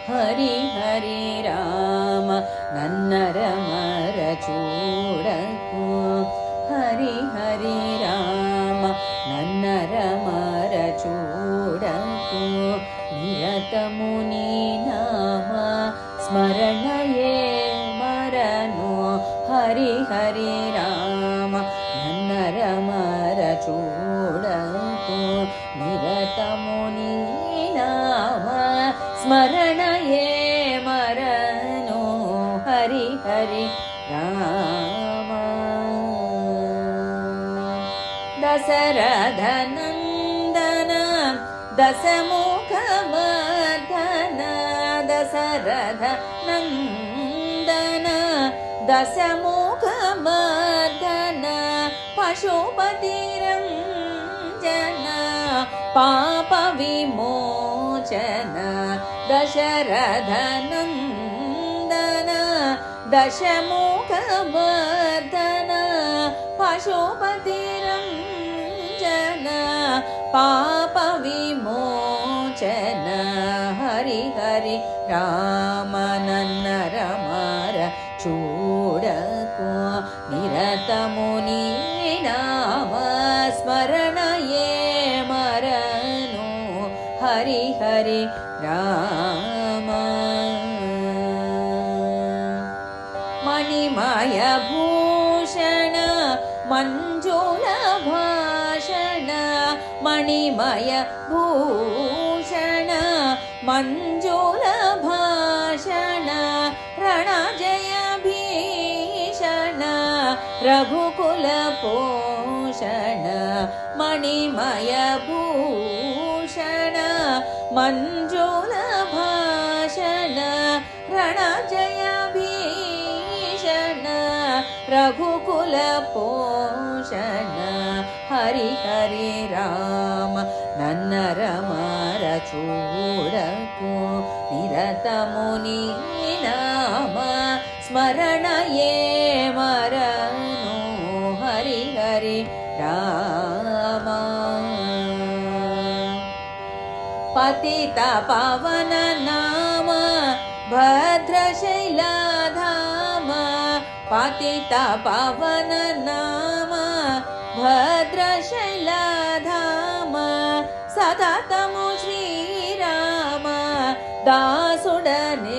ಹರಿ ಹರಿ ರಾಮ ನನ್ನರ ಮರ ಚೂಡಕು ಹರಿ ಹರಿ ರಾಮ ನನ್ನರ ಮರ ಚೂಡಕು ನಿರತ ಮುನಿ ನಾಮ ಸ್ಮರಣಯೇ ಮರನು ಹರಿ ಹರಿ ರಾಮ ನನ್ನರ ಮರ ಚೂಡಕು ನಿರತ ಮುನಿ ನಾಮ ಸ್ಮರಣಯೇ ಮರನು ಹರಿ ಹರಿ ರಾಮ ದಶರಥ ನಂದನ ದಶಮುಖ ಮರ್ದನ ದಶರಥ ನಂದನ ದಶಮುಖ ಮರ್ದನ ಪಶುಪತಿ ರಂಜನ ಪಾಪ ವಿಮೋಚನ ದಶರಥ ನಂದನ ದಶಮುಖ ಮರ್ದನ ಪಶುಪತಿ ರಂಜನ ಪಾಪ ವಿಮೋಚನ ಹರಿ ಹರಿ ರಾಮ ನನ್ನರ ಮರ ಚೂಡಕು ನಿರತ ಮುನಿ ನಾಮ ಸ್ಮರಣಯೇ ಮರನು ಹರಿ ಹರಿ ರಾಮ ಮಣಿಮಯ ಭೂಷಣ ಮಂಜುಳ ಭಾಷಣ ಮಣಿಮಯ ಭೂಷಣ ಮಂಜುಳ ಭಾಷಣ ರಣ ಜಯ ಭೀಷಣ ರಘುಕುಲ ಪೋಷಣ ಮಣಿಮಯ ಭೂಷಣ ಮಂಜುಳ ಭಾಷಣ ರಣ ಜಯ ಭೀಷಣ ರಘುಕುಲ ಪೋಷಣ ಹರಿ ಹರಿ ರಾಮ ನನ್ನರ ಮರ ಚೂಡಕು ನಿರತ ಮುನಿ ನಾಮ ಸ್ಮರಣಯೇ ಮರನು ಹರಿ ಹರಿ ರಾಮ ಪತಿತ ಪವನ ನಾಮ ಭದ್ರಶೈಲಧಾಮ ಪತಿತ ಪವನ ನಾಮ ಭದ್ರಶೈಲಧಾಮ ಸತತಮು ಶ್ರೀರಾಮ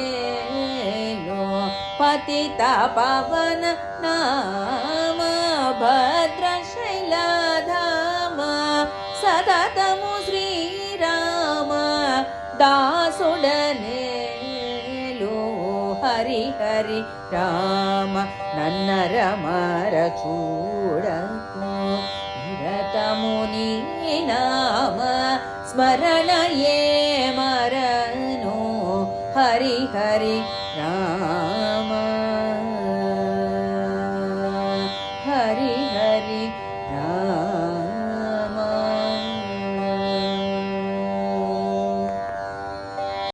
ದಾಸುಡನೇನು ಪತಿತ ಪವನ ನಾಮ ಭದ್ರಶೈಲಧಾಮ ಸತತಮು ಶ್ರೀರಾಮ ದಾಸುಡನೇಲು ಹರಿ ಹರಿ ರಾಮ ನನ್ನರ ಮರ ಚೂಡಕು ನಿರತ ಮುನಿ ನಾಮ ಸ್ಮರಣಯೇ ಮರನು ಹರಿ ಹರಿ ರಾಮ